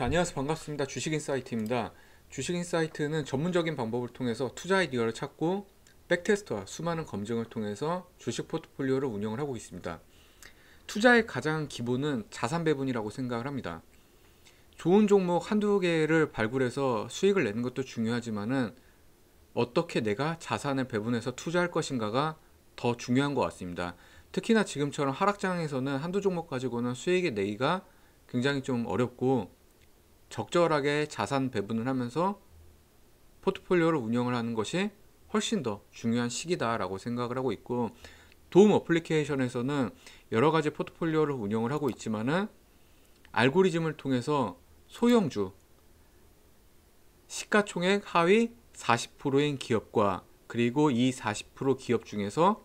자, 안녕하세요. 반갑습니다. 주식인사이트입니다. 주식인사이트는 전문적인 방법을 통해서 투자 아이디어를 찾고 백테스트와 수많은 검증을 통해서 주식 포트폴리오를 운영을 하고 있습니다. 투자의 가장 기본은 자산 배분이라고 생각을 합니다. 좋은 종목 한두 개를 발굴해서 수익을 내는 것도 중요하지만은 어떻게 내가 자산을 배분해서 투자할 것인가가 더 중요한 것 같습니다. 특히나 지금처럼 하락장에서는 한두 종목 가지고는 수익을 내기가 굉장히 좀 어렵고 적절하게 자산 배분을 하면서 포트폴리오를 운영을 하는 것이 훨씬 더 중요한 시기다라고 생각을 하고 있고, 도움 어플리케이션에서는 여러 가지 포트폴리오를 운영을 하고 있지만은 알고리즘을 통해서 소형주, 시가총액 하위 40%인 기업과 그리고 이 40% 기업 중에서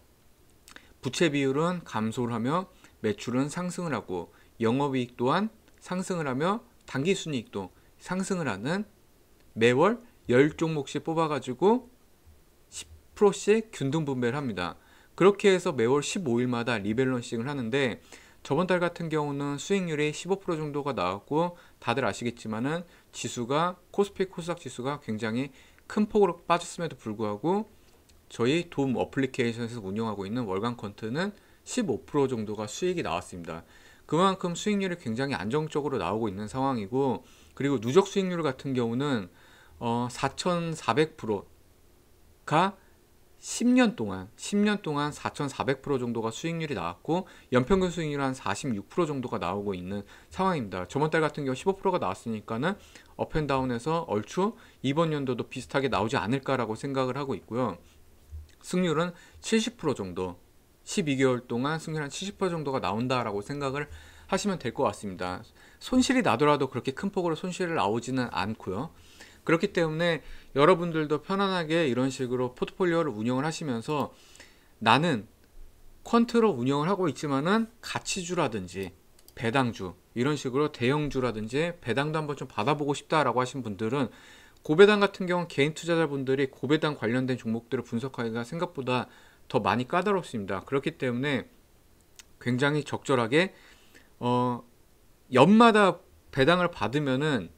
부채 비율은 감소를 하며 매출은 상승을 하고 영업이익 또한 상승을 하며 당기순이익도 상승을 하는 매월 10종목씩 뽑아가지고 10%씩 균등분배를 합니다. 그렇게 해서 매월 15일마다 리밸런싱을 하는데, 저번 달 같은 경우는 수익률이 15% 정도가 나왔고, 다들 아시겠지만은 지수가 코스피 코스닥 지수가 굉장히 큰 폭으로 빠졌음에도 불구하고 저희 도움 어플리케이션에서 운영하고 있는 월간 퀀트는 15% 정도가 수익이 나왔습니다. 그만큼 수익률이 굉장히 안정적으로 나오고 있는 상황이고, 그리고 누적 수익률 같은 경우는 4,400%가 10년 동안 4,400% 정도가 수익률이 나왔고, 연평균 수익률 한 46% 정도가 나오고 있는 상황입니다. 저번 달 같은 경우 15%가 나왔으니까는 업앤다운해서 얼추 이번 연도도 비슷하게 나오지 않을까라고 생각을 하고 있고요. 승률은 70% 정도, 12개월 동안 승률 한 70% 정도가 나온다라고 생각을 하시면 될 것 같습니다. 손실이 나더라도 그렇게 큰 폭으로 손실이 나오지는 않고요. 그렇기 때문에 여러분들도 편안하게 이런 식으로 포트폴리오를 운영을 하시면서, 나는 퀀트로 운영을 하고 있지만은 가치주라든지 배당주, 이런 식으로 대형주라든지 배당도 한번 좀 받아보고 싶다라고 하신 분들은, 고배당 같은 경우는 개인 투자자분들이 고배당 관련된 종목들을 분석하기가 생각보다 더 많이 까다롭습니다. 그렇기 때문에 굉장히 적절하게 연마다 배당을 받으면은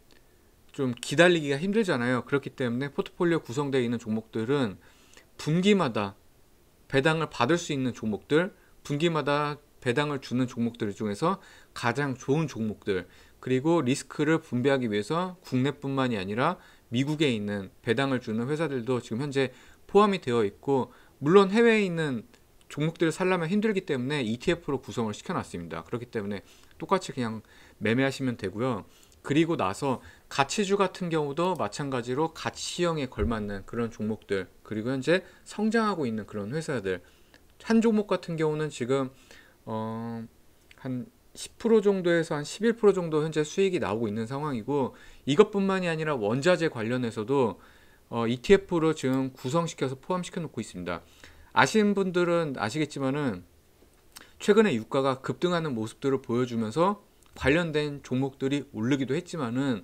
좀 기다리기가 힘들잖아요. 그렇기 때문에 포트폴리오 구성되어 있는 종목들은 분기마다 배당을 받을 수 있는 종목들, 분기마다 배당을 주는 종목들 중에서 가장 좋은 종목들, 그리고 리스크를 분배하기 위해서 국내뿐만이 아니라 미국에 있는 배당을 주는 회사들도 지금 현재 포함이 되어 있고, 물론 해외에 있는 종목들을 살려면 힘들기 때문에 ETF로 구성을 시켜놨습니다. 그렇기 때문에 똑같이 그냥 매매하시면 되고요. 그리고 나서 가치주 같은 경우도 마찬가지로 가치형에 걸맞는 그런 종목들, 그리고 현재 성장하고 있는 그런 회사들, 한 종목 같은 경우는 지금 한 10% 정도에서 한 11% 정도 현재 수익이 나오고 있는 상황이고, 이것뿐만이 아니라 원자재 관련해서도 ETF로 지금 구성시켜서 포함시켜 놓고 있습니다. 아시는 분들은 아시겠지만은 최근에 유가가 급등하는 모습들을 보여주면서 관련된 종목들이 오르기도 했지만은,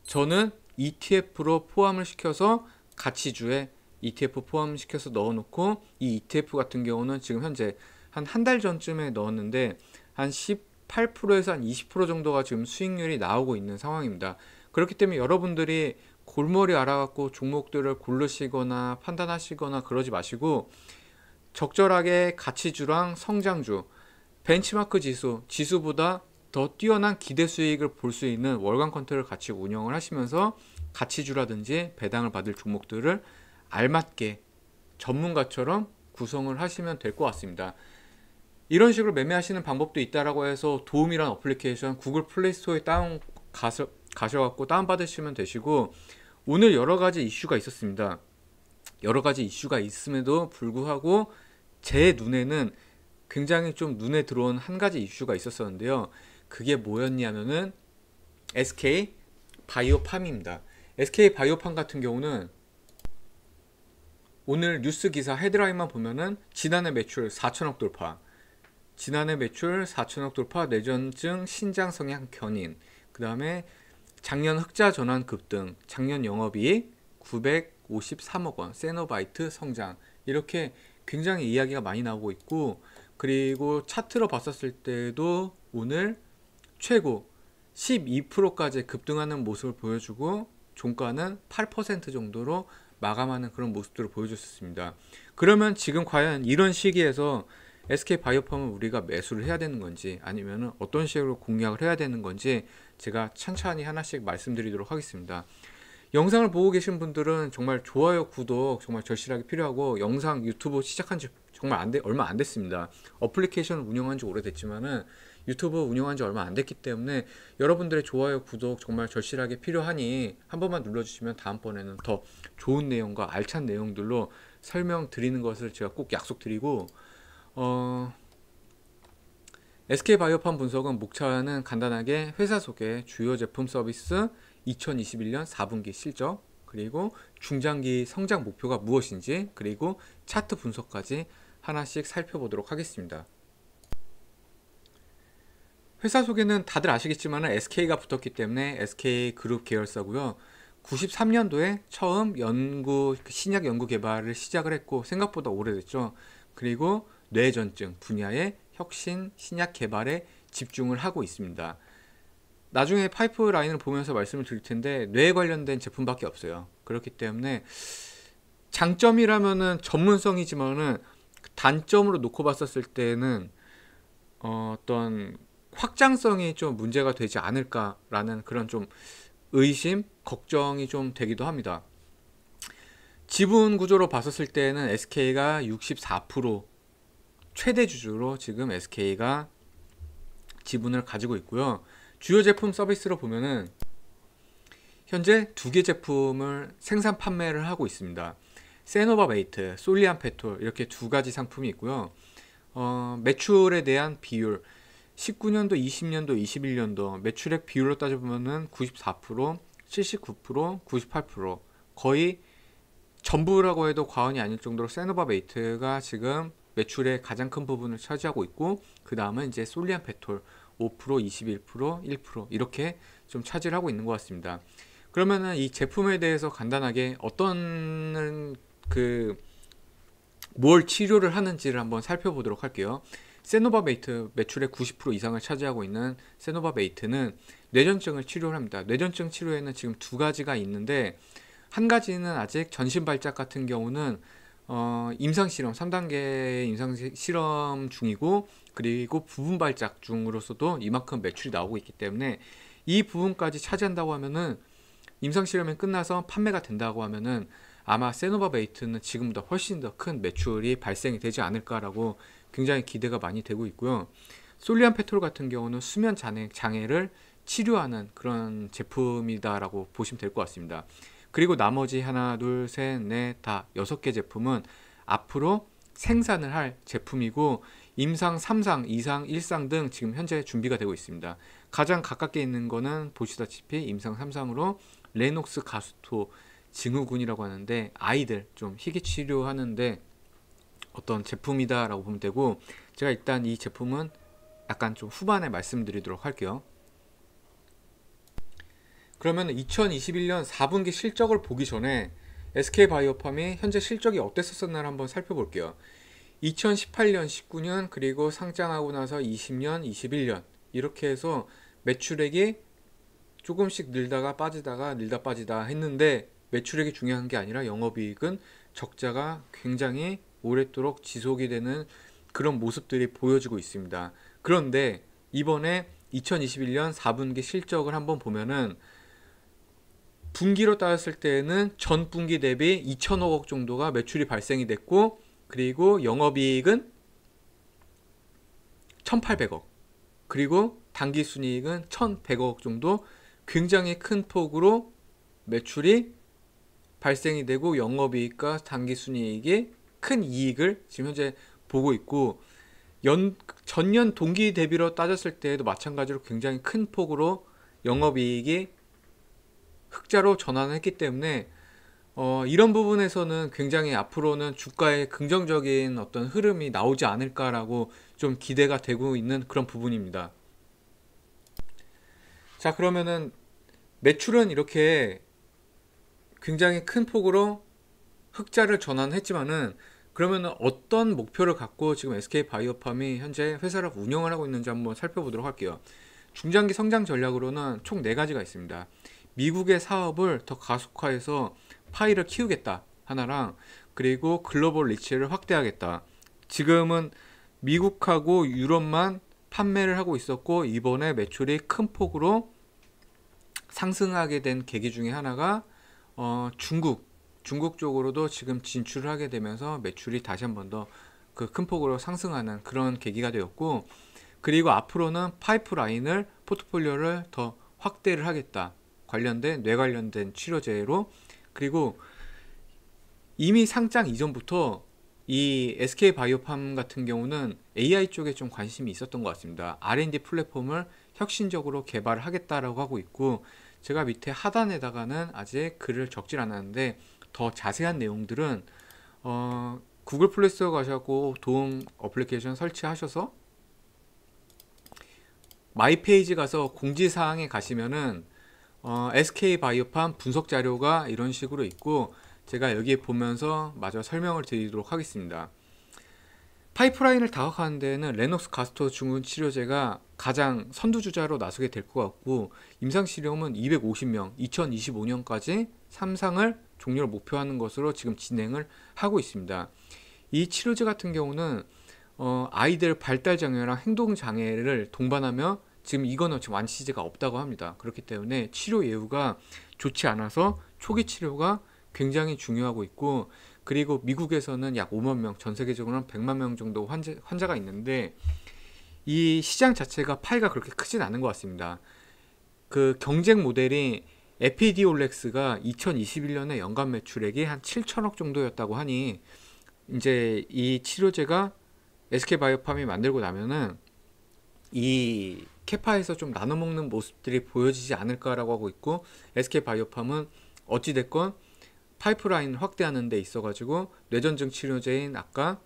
저는 ETF로 포함을 시켜서 가치주에 ETF 포함시켜서 넣어놓고, 이 ETF 같은 경우는 지금 현재 한 달 전쯤에 넣었는데 한 18%에서 한 20% 정도가 지금 수익률이 나오고 있는 상황입니다. 그렇기 때문에 여러분들이 골머리 알아갖고 종목들을 고르시거나 판단하시거나 그러지 마시고, 적절하게 가치주랑 성장주, 벤치마크 지수보다 더 뛰어난 기대 수익을 볼 수 있는 월간 퀀트를 같이 운영을 하시면서 가치주라든지 배당을 받을 종목들을 알맞게 전문가처럼 구성을 하시면 될 것 같습니다. 이런 식으로 매매하시는 방법도 있다라고 해서 도움이란 어플리케이션 구글 플레이 스토어에 가셔갖고 다운받으시면 되시고, 오늘 여러 가지 이슈가 있었습니다. 여러 가지 이슈가 있음에도 불구하고 제 눈에는 굉장히 좀 눈에 들어온 한 가지 이슈가 있었었는데요. 그게 뭐였냐면은 SK 바이오팜입니다. SK 바이오팜 같은 경우는 오늘 뉴스 기사 헤드라인만 보면은 지난해 매출 4천억 돌파, 지난해 매출 4천억 돌파, 내전증 신장 성향 견인, 그 다음에 작년 흑자 전환 급등, 작년 영업이익 953억 원, 세노바이트 성장, 이렇게 굉장히 이야기가 많이 나오고 있고, 그리고 차트로 봤었을 때도 오늘 최고 12%까지 급등하는 모습을 보여주고 종가는 8% 정도로 마감하는 그런 모습들을 보여줬습니다. 그러면 지금 과연 이런 시기에서 SK바이오팜은 우리가 매수를 해야 되는 건지 아니면 어떤 식으로 공략을 해야 되는 건지 제가 천천히 하나씩 말씀드리도록 하겠습니다. 영상을 보고 계신 분들은 정말 좋아요, 구독 정말 절실하게 필요하고, 영상 유튜브 시작한 지 정말 얼마 안 됐습니다. 어플리케이션 운영한 지 오래됐지만은 유튜브 운영한 지 얼마 안 됐기 때문에 여러분들의 좋아요, 구독 정말 절실하게 필요하니 한 번만 눌러주시면 다음번에는 더 좋은 내용과 알찬 내용들로 설명드리는 것을 제가 꼭 약속드리고, SK바이오팜 분석은 목차는 간단하게 회사 소개, 주요 제품 서비스, 2021년 4분기 실적, 그리고 중장기 성장 목표가 무엇인지, 그리고 차트 분석까지 하나씩 살펴보도록 하겠습니다. 회사 소개는 다들 아시겠지만 SK가 붙었기 때문에 SK그룹 계열사고요. 93년도에 처음 신약 연구 개발을 시작을 했고 생각보다 오래됐죠. 그리고 뇌전증 분야의 혁신 신약 개발에 집중을 하고 있습니다. 나중에 파이프라인을 보면서 말씀을 드릴 텐데 뇌에 관련된 제품밖에 없어요. 그렇기 때문에 장점이라면은 전문성이지만은 단점으로 놓고 봤었을 때는 어떤 확장성이 좀 문제가 되지 않을까라는 그런 좀 의심, 걱정이 좀 되기도 합니다. 지분 구조로 봤었을 때는 SK가 64% 최대 주주로 지금 SK가 지분을 가지고 있고요. 주요 제품 서비스로 보면은 현재 2개 제품을 생산 판매를 하고 있습니다. 세노바메이트, 솔리안페톨 이렇게 2가지 상품이 있고요. 매출에 대한 비율 19년도, 20년도, 21년도 매출액 비율로 따져보면은 94%, 79%, 98% 거의 전부라고 해도 과언이 아닐 정도로 세노바메이트가 지금 매출의 가장 큰 부분을 차지하고 있고, 그 다음은 이제 솔리안페톨 5%, 21%, 1% 이렇게 좀 차지를 하고 있는 것 같습니다. 그러면은 이 제품에 대해서 간단하게 어떤 뭘 치료를 하는지를 한번 살펴보도록 할게요. 세노바메이트 매출의 90% 이상을 차지하고 있는 세노바메이트는 뇌전증을 치료를 합니다. 뇌전증 치료에는 지금 2가지가 있는데, 한 가지는 아직 전신발작 같은 경우는 임상실험 3단계 임상실험 중이고, 그리고 부분발작 중으로서도 이만큼 매출이 나오고 있기 때문에 이 부분까지 차지한다고 하면은 임상실험이 끝나서 판매가 된다고 하면은 아마 세노바메이트는 지금보다 훨씬 더 큰 매출이 발생이 되지 않을까라고 굉장히 기대가 많이 되고 있고요. 솔리안페톨 같은 경우는 수면 장애를 치료하는 그런 제품이다라고 보시면 될 것 같습니다. 그리고 나머지 하나, 둘, 셋, 넷, 다 6개 제품은 앞으로 생산을 할 제품이고, 임상 3상, 2상, 1상 등 지금 현재 준비가 되고 있습니다. 가장 가깝게 있는 거는 보시다시피 임상 3상으로 레녹스 가수토 증후군이라고 하는데 아이들 좀 희귀 치료하는데 어떤 제품이다 라고 보면 되고, 제가 일단 이 제품은 약간 좀 후반에 말씀드리도록 할게요. 그러면 2021년 4분기 실적을 보기 전에 SK바이오팜이 현재 실적이 어땠었나를 한번 살펴볼게요. 2018년, 19년 그리고 상장하고 나서 20년, 21년 이렇게 해서 매출액이 조금씩 늘다가 빠지다가 늘다 빠지다 했는데, 매출액이 중요한 게 아니라 영업이익은 적자가 굉장히 오랫도록 지속이 되는 그런 모습들이 보여지고 있습니다. 그런데 이번에 2021년 4분기 실적을 한번 보면은 분기로 따졌을 때는 전 분기 대비 2천억 원 정도가 매출이 발생이 됐고, 그리고 영업이익은 1,800억, 그리고 당기순이익은 1,100억 정도 굉장히 큰 폭으로 매출이 발생이 되고 영업이익과 당기순이익이 큰 이익을 지금 현재 보고 있고, 전년 동기 대비로 따졌을 때에도 마찬가지로 굉장히 큰 폭으로 영업이익이 흑자로 전환을 했기 때문에 이런 부분에서는 굉장히 앞으로는 주가에 긍정적인 어떤 흐름이 나오지 않을까라고 좀 기대가 되고 있는 그런 부분입니다. 자, 그러면은 매출은 이렇게 굉장히 큰 폭으로 흑자를 전환했지만은, 그러면은 어떤 목표를 갖고 지금 SK바이오팜이 현재 회사를 운영을 하고 있는지 한번 살펴보도록 할게요. 중장기 성장 전략으로는 총 4가지가 있습니다. 미국의 사업을 더 가속화해서 파이를 키우겠다 하나랑, 그리고 글로벌 리치를 확대하겠다. 지금은 미국하고 유럽만 판매를 하고 있었고, 이번에 매출이 큰 폭으로 상승하게 된 계기 중에 하나가 중국 쪽으로도 지금 진출을 하게 되면서 매출이 다시 한 번 더 그 큰 폭으로 상승하는 그런 계기가 되었고, 그리고 앞으로는 파이프라인을 포트폴리오를 더 확대를 하겠다. 뇌 관련된 치료제로. 그리고 이미 상장 이전부터 이 SK바이오팜 같은 경우는 AI 쪽에 좀 관심이 있었던 것 같습니다. R&D 플랫폼을 혁신적으로 개발을 하겠다라고 하고 있고, 제가 밑에 하단에다가는 아직 글을 적질 않았는데 더 자세한 내용들은 구글 플레이스토어 가셔서 도움 어플리케이션 설치하셔서 마이 페이지 가서 공지사항에 가시면은 SK바이오팜 분석 자료가 이런 식으로 있고, 제가 여기에 보면서 마저 설명을 드리도록 하겠습니다. 파이프라인을 다각하는 데에는 레녹스 가스토 증후군 치료제가 가장 선두주자로 나서게 될 것 같고, 임상실험은 250명, 2025년까지 3상을 종료를 목표하는 것으로 지금 진행을 하고 있습니다. 이 치료제 같은 경우는 아이들 발달장애랑 행동장애를 동반하며 지금 이거는 지금 완치제가 없다고 합니다. 그렇기 때문에 치료 예후가 좋지 않아서 초기 치료가 굉장히 중요하고 있고, 그리고 미국에서는 약 5만 명, 전 세계적으로는 100만 명 정도 환자가 있는데, 이 시장 자체가 파이가 그렇게 크진 않은 것 같습니다. 그 경쟁 모델이 에피디올렉스가 2021년에 연간 매출액이 한 7천억 정도였다고 하니, 이제 이 치료제가 SK바이오팜이 만들고 나면은 이 캐파에서 좀 나눠 먹는 모습들이 보여지지 않을까라고 하고 있고, SK바이오팜은 어찌됐건 파이프라인 확대하는 데 있어가지고 뇌전증 치료제인 아까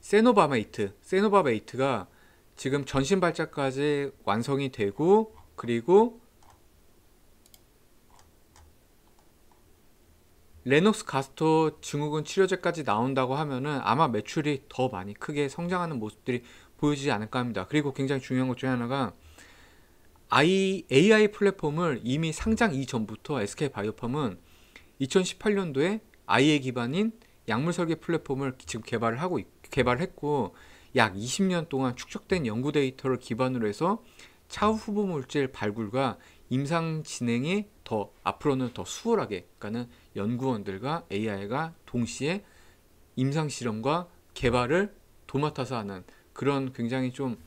세노바메이트가 지금 전신 발자까지 완성이 되고, 그리고 레녹스 가스토 증후군 치료제까지 나온다고 하면은 아마 매출이 더 많이 크게 성장하는 모습들이 보여지지 않을까 합니다. 그리고 굉장히 중요한 것 중에 하나가 AI 플랫폼을 이미 상장 이전부터 SK바이오팜은 2018년도에 IA 기반인 약물 설계 플랫폼을 지금 개발했고, 약 20년 동안 축적된 연구 데이터를 기반으로 해서 차후 후보 물질 발굴과 임상 진행이 앞으로는 더 수월하게, 그러니까는 연구원들과 AI가 동시에 임상 실험과 개발을 도맡아서 하는 그런 굉장히 좀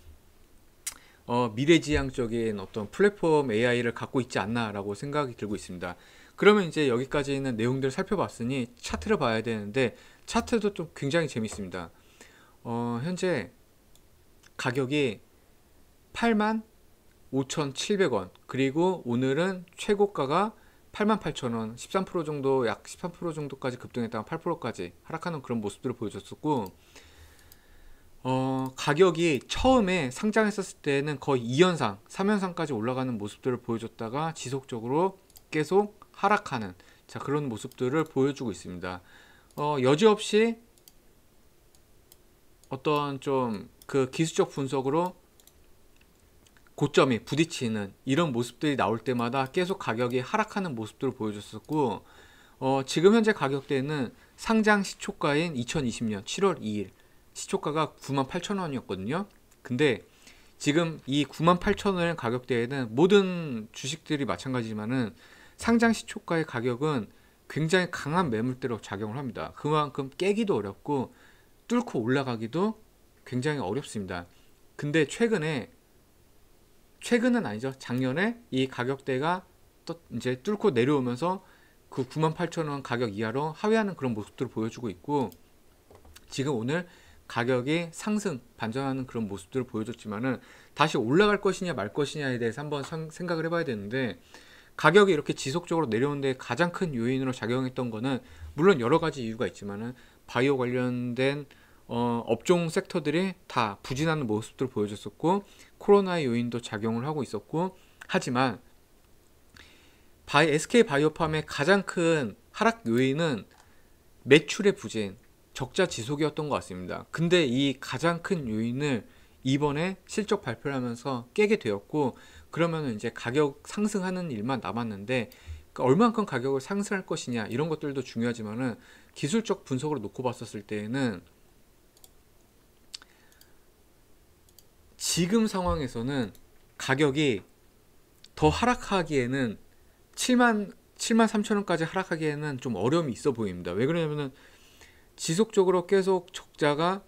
미래지향적인 어떤 플랫폼 AI를 갖고 있지 않나라고 생각이 들고 있습니다. 그러면 이제 여기까지 있는 내용들을 살펴봤으니 차트를 봐야 되는데, 차트도 좀 굉장히 재밌습니다. 현재 가격이 85,700원, 그리고 오늘은 최고가가 88,000원, 13% 정도, 약 13% 정도까지 급등했다가 8%까지 하락하는 그런 모습들을 보여줬었고, 가격이 처음에 상장했었을 때는 거의 2연상, 3연상까지 올라가는 모습들을 보여줬다가 지속적으로 계속 하락하는, 자, 그런 모습들을 보여주고 있습니다. 여지없이 어떤 좀 그 기술적 분석으로 고점이 부딪히는 이런 모습들이 나올 때마다 계속 가격이 하락하는 모습들을 보여줬었고, 지금 현재 가격대는 상장 시초가인 2020년 7월 2일 시초가가 98,000원이었거든요. 근데 지금 이 98,000원 가격대에는 모든 주식들이 마찬가지지만은 상장 시초가의 가격은 굉장히 강한 매물대로 작용을 합니다. 그만큼 깨기도 어렵고 뚫고 올라가기도 굉장히 어렵습니다. 근데 최근은 아니죠. 작년에 이 가격대가 또 이제 뚫고 내려오면서 그 98,000원 가격 이하로 하회하는 그런 모습들을 보여주고 있고, 지금 오늘 가격이 상승 반전하는 그런 모습들을 보여줬지만은 다시 올라갈 것이냐 말 것이냐에 대해서 한번 생각을 해봐야 되는데, 가격이 이렇게 지속적으로 내려오는데 가장 큰 요인으로 작용했던 거는 물론 여러 가지 이유가 있지만은 바이오 관련된 업종 섹터들이 다 부진하는 모습들을 보여줬었고, 코로나의 요인도 작용을 하고 있었고, 하지만 SK바이오팜의 가장 큰 하락 요인은 매출의 부진, 적자 지속이었던 것 같습니다. 근데 이 가장 큰 요인을 이번에 실적 발표를 하면서 깨게 되었고, 그러면 이제 가격 상승하는 일만 남았는데, 그러니까 얼만큼 가격을 상승할 것이냐 이런 것들도 중요하지만은 기술적 분석으로 놓고 봤었을 때에는 지금 상황에서는 가격이 더 하락하기에는 7만 3천 원까지 하락하기에는 좀 어려움이 있어 보입니다. 왜 그러냐면은 지속적으로 계속 적자가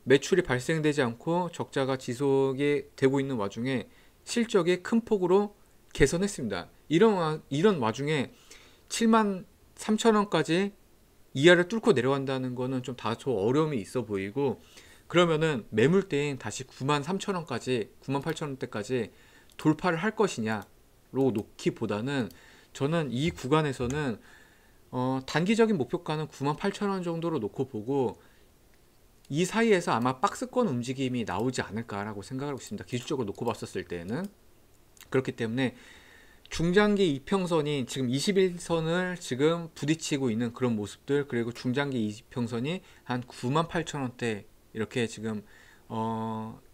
매출이 발생되지 않고 적자가 지속이 되고 있는 와중에 실적이 큰 폭으로 개선했습니다. 이런 와중에 7만 3천 원까지 이하를 뚫고 내려간다는 거는 좀 다소 어려움이 있어 보이고, 그러면은 매물대인 다시 9만 3천 원까지 9만 8천 원대까지 돌파를 할 것이냐로 놓기보다는 저는 이 구간에서는 단기적인 목표가는 9만 8천 원 정도로 놓고 보고, 이 사이에서 아마 박스권 움직임이 나오지 않을까라고 생각하고 있습니다. 기술적으로 놓고 봤었을 때는. 그렇기 때문에 중장기 이평선이 지금 21선을 지금 부딪히고 있는 그런 모습들, 그리고 중장기 이평선이 한 9만 8천 원대 이렇게 지금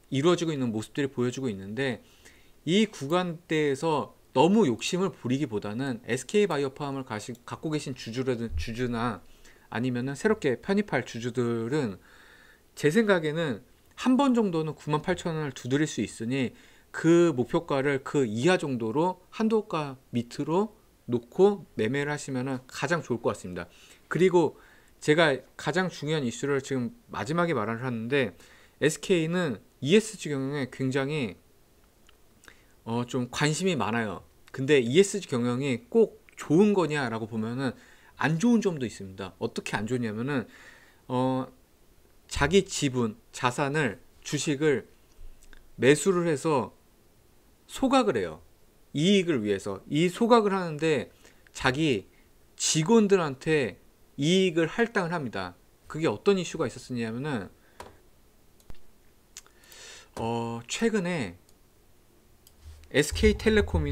이루어지고 있는 모습들이 보여주고 있는데, 이 구간대에서 너무 욕심을 부리기보다는 SK바이오팜을 갖고 계신 주주나 아니면은 새롭게 편입할 주주들은 제 생각에는 한 번 정도는 9만 8천 원을 두드릴 수 있으니 그 목표가를 그 이하 정도로 한도가 밑으로 놓고 매매를 하시면 가장 좋을 것 같습니다. 그리고 제가 가장 중요한 이슈를 지금 마지막에 말을 하는데, SK는 ESG 경영에 굉장히 좀 관심이 많아요. 근데 ESG 경영이 꼭 좋은 거냐라고 보면은 안 좋은 점도 있습니다. 어떻게 안 좋냐면은 자기 지분, 자산을, 주식을 매수를 해서 소각을 해요. 이익을 위해서. 이 소각을 하는데 자기 직원들한테 이익을 할당을 합니다. 그게 어떤 이슈가 있었냐면은 최근에 SK텔레콤이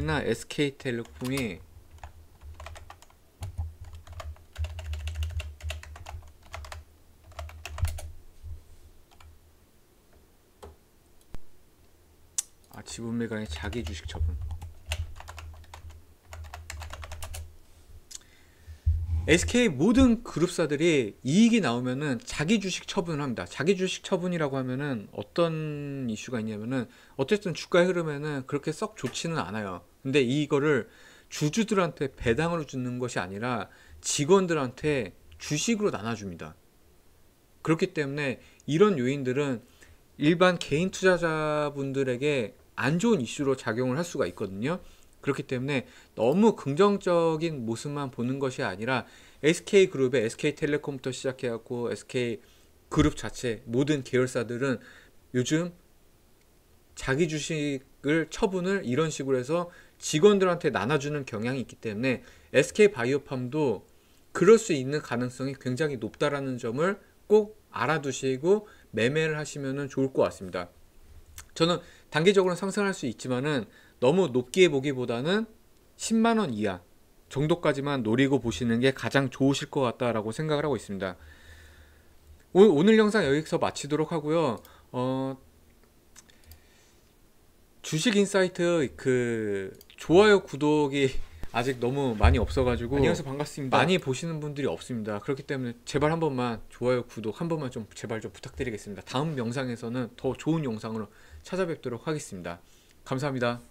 지분 매각의 자기 주식 처분. SK 모든 그룹사들이 이익이 나오면은 자기 주식 처분을 합니다. 자기 주식 처분이라고 하면은 어떤 이슈가 있냐면은 어쨌든 주가의 흐름에는 그렇게 썩 좋지는 않아요. 근데 이거를 주주들한테 배당으로 주는 것이 아니라 직원들한테 주식으로 나눠줍니다. 그렇기 때문에 이런 요인들은 일반 개인 투자자분들에게 안 좋은 이슈로 작용을 할 수가 있거든요. 그렇기 때문에 너무 긍정적인 모습만 보는 것이 아니라 SK그룹의 SK텔레콤부터 시작해갖고 SK그룹 자체 모든 계열사들은 요즘 자기 주식을 처분을 이런 식으로 해서 직원들한테 나눠주는 경향이 있기 때문에 SK바이오팜도 그럴 수 있는 가능성이 굉장히 높다라는 점을 꼭 알아두시고 매매를 하시면 좋을 것 같습니다. 저는 단기적으로는 상승할 수 있지만은 너무 높게 보기보다는 10만원 이하 정도까지만 노리고 보시는 게 가장 좋으실 것 같다라고 생각을 하고 있습니다. 오늘 영상 여기서 마치도록 하고요. 주식인사이트 좋아요 구독이 아직 너무 많이 없어가지고 안녕하세요, 반갑습니다. 많이 보시는 분들이 없습니다. 그렇기 때문에 제발 한 번만 좋아요 구독 한 번만 좀 제발 좀 부탁드리겠습니다. 다음 영상에서는 더 좋은 영상으로 찾아뵙도록 하겠습니다. 감사합니다.